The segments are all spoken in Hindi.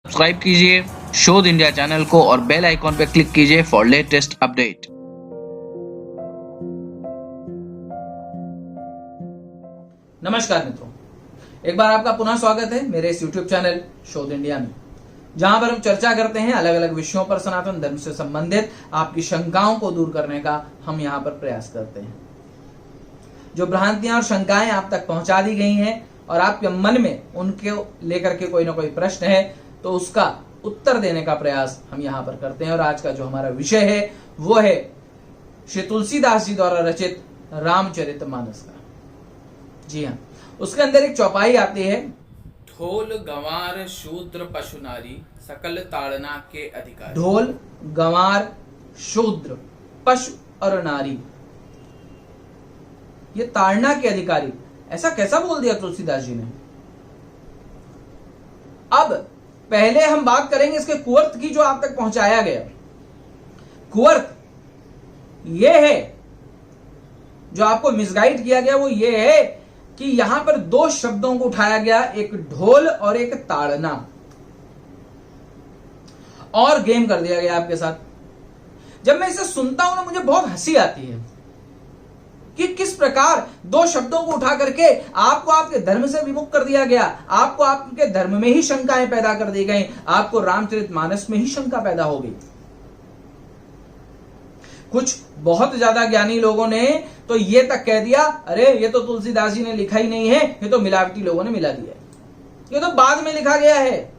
सब्सक्राइब कीजिए शोध इंडिया चैनल को और बेल आइकॉन पर क्लिक कीजिए फॉर लेटेस्ट अपडेट। नमस्कार मित्रों, एक बार आपका पुनः स्वागत है मेरे इस YouTube चैनल शोध इंडिया में, जहां पर हम चर्चा करते हैं अलग अलग विषयों पर। सनातन धर्म से संबंधित आपकी शंकाओं को दूर करने का हम यहां पर प्रयास करते हैं। जो भ्रांतियां और शंकाएं आप तक पहुंचा दी गई हैं और आपके मन में उनके लेकर के कोई ना कोई प्रश्न है, तो उसका उत्तर देने का प्रयास हम यहां पर करते हैं। और आज का जो हमारा विषय है वो है श्री तुलसीदास जी द्वारा रचित रामचरितमानस का। जी हाँ, उसके अंदर एक चौपाई आती है, ढोल गंवार शूद्र पशु नारी सकल ताड़ना के अधिकारी। ढोल गंवार शूद्र पशु और नारी, ये ताड़ना के अधिकारी। ऐसा कैसा बोल दिया तुलसीदास जी ने? अब पहले हम बात करेंगे इसके कुअर्थ की, जो आप तक पहुंचाया गया। कुअर्थ ये है, जो आपको मिसगाइड किया गया वो ये है कि यहां पर दो शब्दों को उठाया गया, एक ढोल और एक ताड़ना, और गेम कर दिया गया आपके साथ। जब मैं इसे सुनता हूं ना, मुझे बहुत हंसी आती है कि किस प्रकार दो शब्दों को उठा करके आपको आपके धर्म से विमुख कर दिया गया, आपको आपके धर्म में ही शंकाएं पैदा कर दी गई, आपको रामचरितमानस में ही शंका पैदा हो गई। कुछ बहुत ज्यादा ज्ञानी लोगों ने तो ये तक कह दिया, अरे ये तो तुलसीदास जी ने लिखा ही नहीं है, ये तो मिलावटी लोगों ने मिला दिया है, ये तो बाद में लिखा गया है।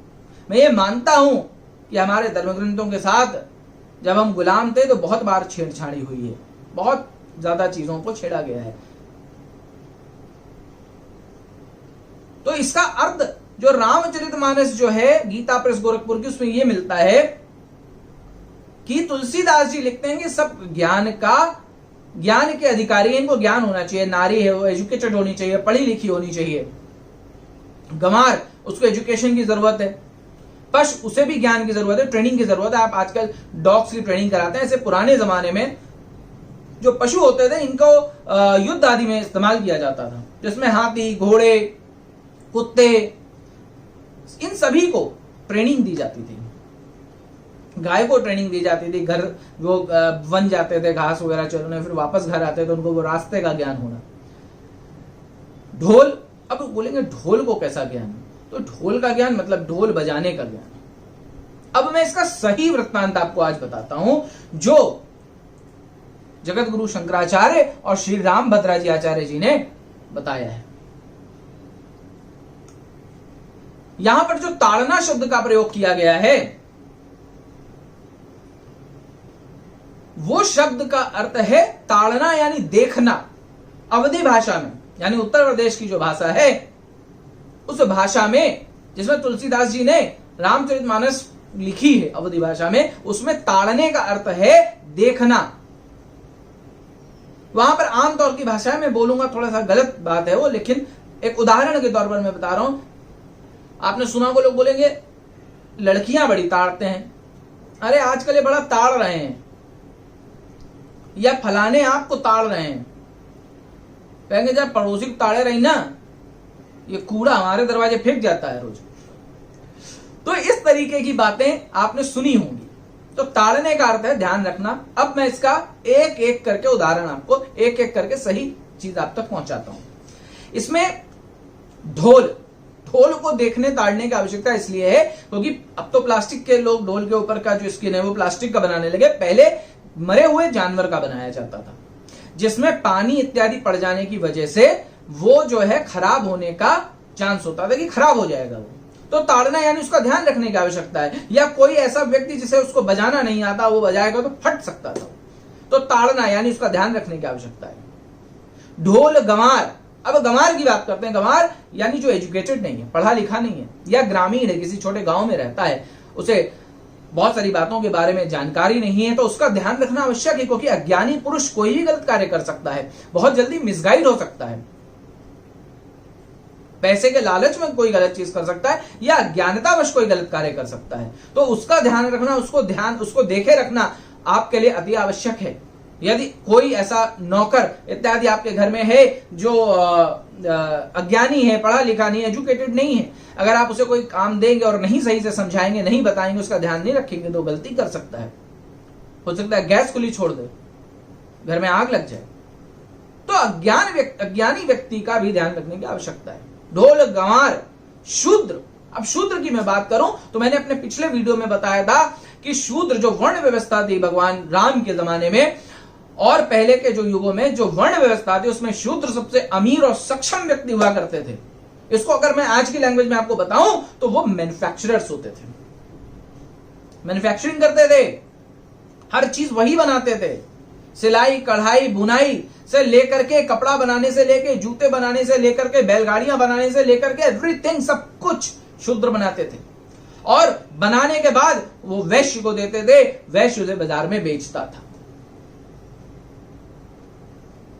मैं ये मानता हूं कि हमारे धर्म ग्रंथों के साथ जब हम गुलाम थे तो बहुत बार छेड़छाड़ी हुई है, बहुत ज्यादा चीजों को छेड़ा गया है। तो इसका अर्थ जो रामचरितमानस जो है गीता प्रेस गोरखपुर की, उसमें यह मिलता है कि तुलसीदास जी लिखते हैं कि सब ज्ञान के अधिकारी हैं, इनको ज्ञान होना चाहिए। नारी है वो एजुकेटेड होनी चाहिए, पढ़ी लिखी होनी चाहिए। गंवार, उसको एजुकेशन की जरूरत है। पशु, उसे भी ज्ञान की जरूरत है, ट्रेनिंग की जरूरत है। आप आजकल डॉग्स की ट्रेनिंग कराते हैं। ऐसे पुराने जमाने में जो पशु होते थे, इनको युद्ध आदि में इस्तेमाल किया जाता था, जिसमें हाथी, घोड़े, कुत्ते, इन सभी को ट्रेनिंग दी जाती थी। गाय को ट्रेनिंग दी जाती थी। घर वो वन जाते थे घास वगैरह चरने, फिर वापस घर आते थे, उनको वो रास्ते का ज्ञान होना। ढोल, अब बोलेंगे ढोल को कैसा ज्ञान? तो ढोल का ज्ञान मतलब ढोल बजाने का ज्ञान। अब मैं इसका सही वृत्तांत आपको आज बताता हूं, जो जगत गुरु शंकराचार्य और श्री रामभद्राजी आचार्य जी ने बताया है। यहां पर जो ताड़ना शब्द का प्रयोग किया गया है, वो शब्द का अर्थ है ताड़ना यानी देखना। अवधी भाषा में, यानी उत्तर प्रदेश की जो भाषा है, उस भाषा में जिसमें तुलसीदास जी ने रामचरितमानस लिखी है अवधी भाषा में, उसमें ताड़ने का अर्थ है देखना। वहां पर आमतौर की भाषा में बोलूंगा, थोड़ा सा गलत बात है वो, लेकिन एक उदाहरण के तौर पर मैं बता रहा हूं। आपने सुना को लोग बोलेंगे लड़कियां बड़ी ताड़ते हैं, अरे आजकल ये बड़ा ताड़ रहे हैं, या फलाने आपको ताड़ रहे हैं। कहेंगे जब पड़ोसी को ताड़े रही ना, ये कूड़ा हमारे दरवाजे फेंक जाता है रोज। तो इस तरीके की बातें आपने सुनी होंगी। तो ताड़ने का अर्थ है ध्यान रखना। अब मैं इसका एक एक करके उदाहरण, आपको एक एक करके सही चीज आप तक पहुंचाता हूं। इसमें ढोल को देखने ताड़ने की आवश्यकता इसलिए है क्योंकि अब तो प्लास्टिक के लोग ढोल के ऊपर का जो स्किन है वो प्लास्टिक का बनाने लगे। पहले मरे हुए जानवर का बनाया जाता था, जिसमें पानी इत्यादि पड़ जाने की वजह से वो जो है खराब होने का चांस होता था कि खराब हो जाएगा वो। तो ताड़ना यानी उसका ध्यान रखने की आवश्यकता है। या कोई ऐसा व्यक्ति जिसे उसको बजाना नहीं आता, वो बजाएगा तो फट सकता था। तो ताड़ना यानी उसका ध्यान रखने की आवश्यकता है। ढोल गंवार, अब गंवार की बात करते हैं। गंवार यानी जो एजुकेटेड नहीं है, पढ़ा लिखा नहीं है, या ग्रामीण है, किसी छोटे गांव में रहता है, उसे बहुत सारी बातों के बारे में जानकारी नहीं है, तो उसका ध्यान रखना आवश्यक है। क्योंकि अज्ञानी पुरुष कोई भी गलत कार्य कर सकता है, बहुत जल्दी मिसगाइड हो सकता है। पैसे के लालच में कोई गलत चीज कर सकता है, या अज्ञानतावश कोई गलत कार्य कर सकता है। तो उसका ध्यान रखना, उसको देखे रखना आपके लिए अति आवश्यक है। यदि कोई ऐसा नौकर इत्यादि आपके घर में है जो अज्ञानी है, पढ़ा लिखा नहीं, एजुकेटेड नहीं है, अगर आप उसे कोई काम देंगे और नहीं सही से समझाएंगे, नहीं बताएंगे, उसका ध्यान नहीं रखेंगे तो गलती कर सकता है। हो सकता है गैस खुली छोड़ दे, घर में आग लग जाए। तो अज्ञानी व्यक्ति का भी ध्यान रखने की आवश्यकता है। ढोल गंवार शूद्र। अब शूद्र की मैं बात करूं तो मैंने अपने पिछले वीडियो में बताया था कि शूद्र जो वर्ण व्यवस्था थी भगवान राम के जमाने में और पहले के जो युगों में जो वर्ण व्यवस्था थी उसमें शूद्र सबसे अमीर और सक्षम व्यक्ति हुआ करते थे। इसको अगर मैं आज की लैंग्वेज में आपको बताऊं तो वो मैन्युफैक्चरर्स होते थे, मैन्युफैक्चरिंग करते थे, हर चीज वही बनाते थे। सिलाई कढ़ाई बुनाई से लेकर के कपड़ा बनाने से लेकर जूते बनाने से लेकर के बैलगाड़ियां बनाने से लेकर के एवरीथिंग सब कुछ शूद्र बनाते थे। और बनाने के बाद वो वैश्य को देते थे, वैश्य उसे बाजार में बेचता था।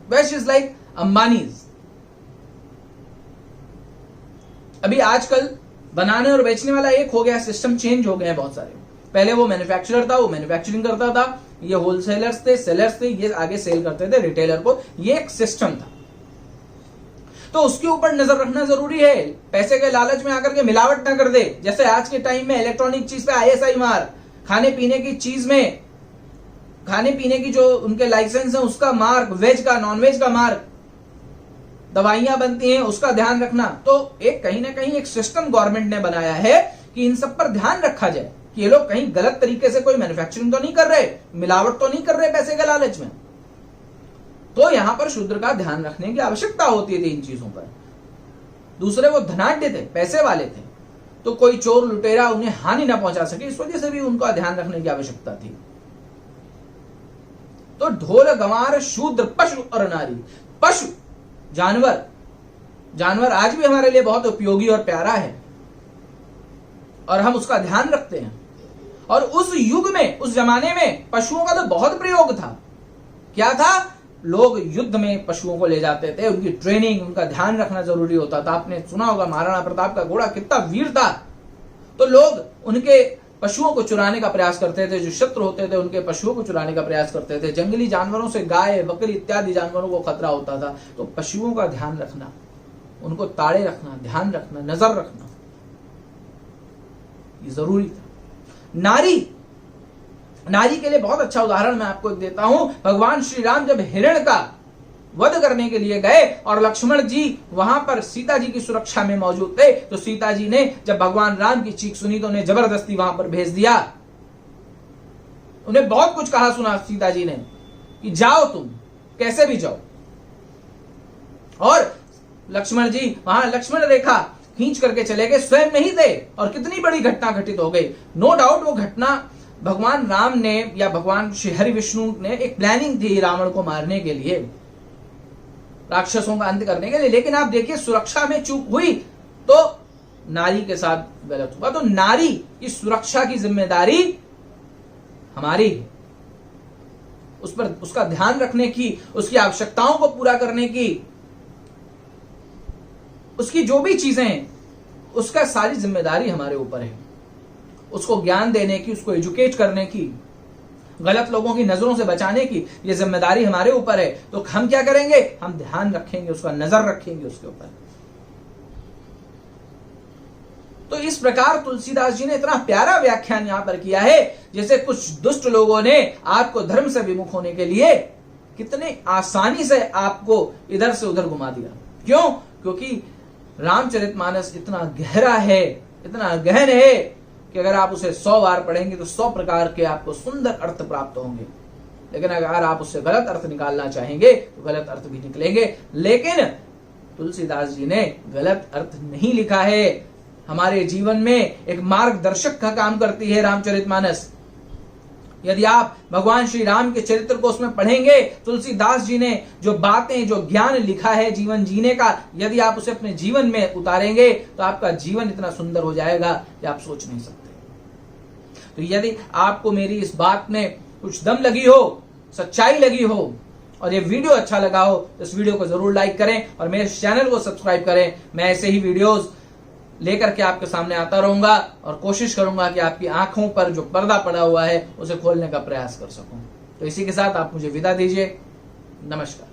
वैश्य इज लाइक अंबानीज। अभी आजकल बनाने और बेचने वाला एक हो गया, सिस्टम चेंज हो गए हैं बहुत सारे। पहले वो मैन्युफैक्चरर था, वो मैन्युफैक्चरिंग करता था, ये होलसेलर्स थे, सेलर्स थे, ये आगे सेल करते थे रिटेलर को, ये एक सिस्टम था। तो उसके ऊपर नजर रखना जरूरी है, पैसे के लालच में आकर के मिलावट ना कर दे। जैसे आज के टाइम में इलेक्ट्रॉनिक चीज पे ISI मार, खाने पीने की चीज में खाने पीने की जो उनके लाइसेंस है उसका मार्क, वेज का नॉन वेज का मार्क, दवाइयां बनती हैं उसका ध्यान रखना। तो एक कहीं ना कहीं एक सिस्टम गवर्नमेंट ने बनाया है कि इन सब पर ध्यान रखा जाए कि ये लोग कहीं गलत तरीके से कोई मैन्युफैक्चरिंग तो नहीं कर रहे, मिलावट तो नहीं कर रहे पैसे के लालच में। तो यहां पर शूद्र का ध्यान रखने की आवश्यकता होती थी इन चीजों पर। दूसरे वो धनाढ्य थे, पैसे वाले थे, तो कोई चोर लुटेरा उन्हें हानि ना पहुंचा सके, इस वजह से भी उनका ध्यान रखने की आवश्यकता थी। तो ढोल गंवार शूद्र पशु और नारी। पशु जानवर, जानवर आज भी हमारे लिए बहुत उपयोगी और प्यारा है और हम उसका ध्यान रखते हैं। और उस युग में, उस जमाने में पशुओं का तो बहुत प्रयोग था। क्या था? लोग युद्ध में पशुओं को ले जाते थे, उनकी ट्रेनिंग, उनका ध्यान रखना जरूरी होता था। आपने सुना होगा महाराणा प्रताप का घोड़ा कितना वीर था। तो लोग उनके पशुओं को चुराने का प्रयास करते थे, जो शत्रु होते थे उनके पशुओं को चुराने का प्रयास करते थे। जंगली जानवरों से गाय बकरी इत्यादि जानवरों को खतरा होता था। तो पशुओं का ध्यान रखना, उनको ताड़े रखना, ध्यान रखना, नजर रखना ये जरूरी था। नारी के लिए बहुत अच्छा उदाहरण मैं आपको देता हूं। भगवान श्री राम जब हिरण का वध करने के लिए गए और लक्ष्मण जी वहां पर सीता जी की सुरक्षा में मौजूद थे, तो सीता जी ने जब भगवान राम की चीख सुनी तो उन्हें जबरदस्ती वहां पर भेज दिया। उन्हें बहुत कुछ कहा सुना सीता जी ने कि जाओ, तुम कैसे भी जाओ। और लक्ष्मण जी वहां लक्ष्मण रेखा खींच करके चले गए, स्वयं नहीं थे। और कितनी बड़ी घटना घटित हो गई। नो डाउट वो घटना भगवान राम ने या भगवान श्री हरि विष्णु ने एक प्लानिंग थी रावण को मारने के लिए, राक्षसों का अंत करने के लिए। लेकिन आप देखिए सुरक्षा में चूक हुई तो नारी के साथ गलत हुआ। तो नारी की सुरक्षा की जिम्मेदारी हमारी है, उस पर उसका ध्यान रखने की, उसकी आवश्यकताओं को पूरा करने की, उसकी जो भी चीजें हैं उसका सारी जिम्मेदारी हमारे ऊपर है। उसको ज्ञान देने की, उसको एजुकेट करने की, गलत लोगों की नजरों से बचाने की ये जिम्मेदारी हमारे ऊपर है। तो हम क्या करेंगे? हम ध्यान रखेंगे, उसका नजर रखेंगे उसके ऊपर। तो इस प्रकार तुलसीदास जी ने इतना प्यारा व्याख्यान यहां पर किया है, जैसे कुछ दुष्ट लोगों ने आपको धर्म से विमुख होने के लिए कितने आसानी से आपको इधर से उधर घुमा दिया। क्यों? क्योंकि रामचरितमानस इतना गहरा है, इतना गहन है कि अगर आप उसे 100 बार पढ़ेंगे तो 100 प्रकार के आपको सुंदर अर्थ प्राप्त होंगे। लेकिन अगर आप उससे गलत अर्थ निकालना चाहेंगे तो गलत अर्थ भी निकलेंगे। लेकिन तुलसीदास जी ने गलत अर्थ नहीं लिखा है। हमारे जीवन में एक मार्गदर्शक का काम करती है रामचरितमानस। यदि आप भगवान श्री राम के चरित्र को उसमें पढ़ेंगे, तुलसीदास जी ने जो बातें, जो ज्ञान लिखा है जीवन जीने का, यदि आप उसे अपने जीवन में उतारेंगे तो आपका जीवन इतना सुंदर हो जाएगा कि आप सोच नहीं सकते। तो यदि आपको मेरी इस बात में कुछ दम लगी हो, सच्चाई लगी हो और ये वीडियो अच्छा लगा हो तो इस वीडियो को जरूर लाइक करें और मेरे चैनल को सब्सक्राइब करें। मैं ऐसे ही वीडियोस लेकर के आपके सामने आता रहूंगा और कोशिश करूंगा कि आपकी आंखों पर जो पर्दा पड़ा हुआ है उसे खोलने का प्रयास कर सकूं। तो इसी के साथ आप मुझे विदा दीजिए। नमस्कार।